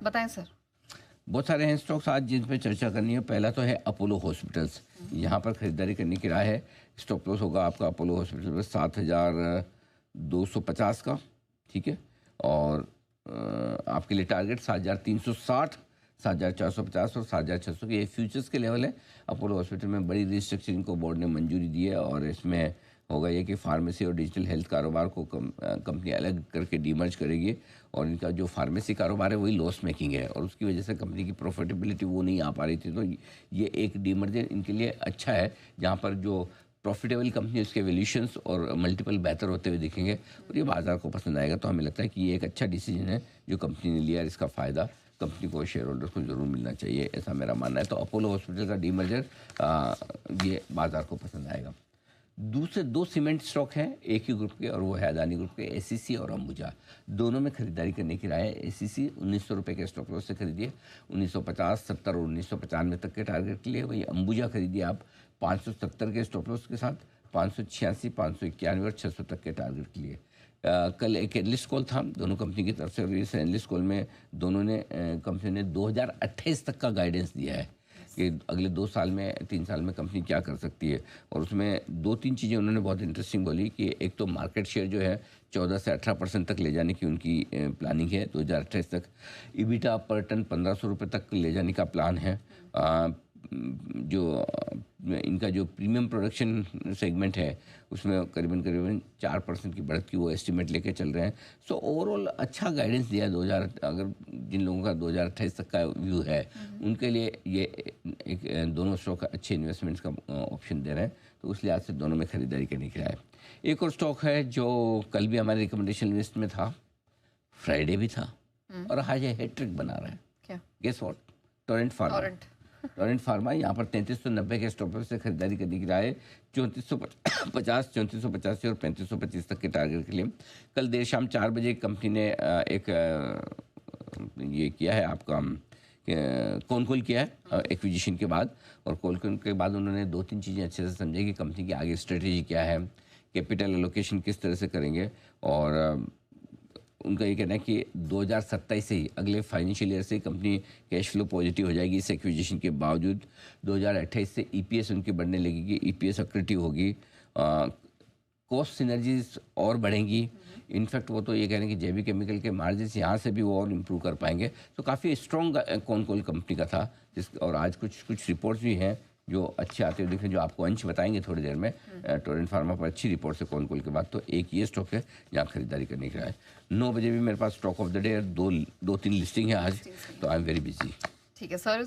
बताएं सर। बहुत सारे हैं स्टॉक्स आज जिन पे चर्चा करनी है। पहला तो है अपोलो हॉस्पिटल्स। यहाँ पर खरीदारी करने की राय है। स्टॉप लॉस होगा आपका अपोलो हॉस्पिटल में 7,250 का, ठीक है। और आपके लिए टारगेट 7,360, 7,450 और 7,600 के ये फ्यूचर्स के लेवल है। अपोलो हॉस्पिटल में बड़ी रिस्ट्रक्चरिंग को बोर्ड ने मंजूरी दी है और इसमें होगा ये कि फार्मेसी और डिजिटल हेल्थ कारोबार को कंपनी अलग करके डीमर्ज करेगी और इनका जो फार्मेसी कारोबार है वही लॉस मेकिंग है और उसकी वजह से कंपनी की प्रॉफिटेबिलिटी वो नहीं आ पा रही थी। तो ये एक डीमर्जर इनके लिए अच्छा है, जहाँ पर जो प्रॉफिटेबल कंपनी उसके वैल्यूशंस और मल्टीपल बेहतर होते हुए दिखेंगे और ये बाजार को पसंद आएगा। तो हमें लगता है कि ये एक अच्छा डिसीजन है जो कंपनी ने लिया और इसका फ़ायदा कंपनी को, शेयर होल्डर्स को ज़रूर मिलना चाहिए, ऐसा मेरा मानना है। तो अपोलो हॉस्पिटल का डीमर्जर ये बाजार को पसंद आएगा। दूसरे दो सीमेंट स्टॉक हैं एक ही ग्रुप के और वो है अदानी ग्रुप के, एसीसी और अंबुजा। दोनों में खरीदारी करने की राय है। एसीसी 1900 रुपये के स्टॉक लॉस से खरीदिए, 1950, 70 और 1995 तक के टारगेट के लिए। वही अंबुजा खरीदिए आप 570 के स्टॉप लॉस के साथ, 586, 591 और 600 तक के टारगेट के लिए। कल एक एनालिस्ट कॉल था दोनों कंपनी की तरफ से और इस एनालिस्ट कॉल में दोनों ने कंपनी ने 2028 तक का गाइडेंस दिया है कि अगले 2 साल में 3 साल में कंपनी क्या कर सकती है। और उसमें 2-3 चीज़ें उन्होंने बहुत इंटरेस्टिंग बोली कि एक तो मार्केट शेयर जो है 14 से 18% तक ले जाने की उनकी प्लानिंग है 2028 तक। ईबिटा पर टन 1500 रुपये तक ले जाने का प्लान है। जो इनका जो प्रीमियम प्रोडक्शन सेगमेंट है उसमें करीबन 4% की बढ़त की वो एस्टिमेट लेके चल रहे हैं। सो ओवरऑल अच्छा गाइडेंस दिया 2000, अगर जिन लोगों का 2028 तक का व्यू है उनके लिए ये एक दोनों स्टॉक अच्छे इन्वेस्टमेंट्स का ऑप्शन दे रहे हैं। तो उस लिहाज से दोनों में खरीदारी करने की है। एक और स्टॉक है जो कल भी हमारे रिकमेंडेशन लिस्ट में था, फ्राइडे भी था और आज हैट्रिक बना रहा है। क्या? Guess what? Torrent Pharma. यहाँ पर 3390 के स्टॉप से खरीदारी करने की राय है। 3450, 3485 और 3525 तक के टारगेट के लिए। कल देर शाम 4 बजे कंपनी ने एक ये किया है आपका कॉन कॉल किया है एक्विजिशन के बाद। और कॉल के बाद उन्होंने 2-3 चीज़ें अच्छे से समझी कि कंपनी की आगे स्ट्रेटेजी क्या है, कैपिटल एलोकेशन किस तरह से करेंगे। और उनका ये कहना है कि 2027 से ही, अगले फाइनेंशियल ईयर से कंपनी कैश फ्लो पॉजिटिव हो जाएगी इस एक्विजिशन के बावजूद। 2028 से ईपीएस उनकी बढ़ने लगेगी, ईपीएस एक्रेटिव होगी, कॉस्ट सिनर्जीज और बढ़ेंगी। इनफैक्ट वो तो ये कह रहे हैं कि जेबी केमिकल के मार्जिन्स यहाँ से भी वो और इम्प्रूव कर पाएंगे। तो काफ़ी स्ट्रॉन्ग कॉन कॉल कंपनी का था और आज कुछ रिपोर्ट्स भी हैं जो अच्छे आते हुए दिख रहे हैं, जो आपको अंश बताएंगे थोड़ी देर में। टोरेंट फार्मा पर अच्छी रिपोर्ट से कॉन कॉल के बाद। तो एक ये स्टॉक है जहाँ खरीदारी करने का है। 9 बजे भी मेरे पास stock of the day 2-3 listing है आज, तो आई एम वेरी बिजी। ठीक है सर।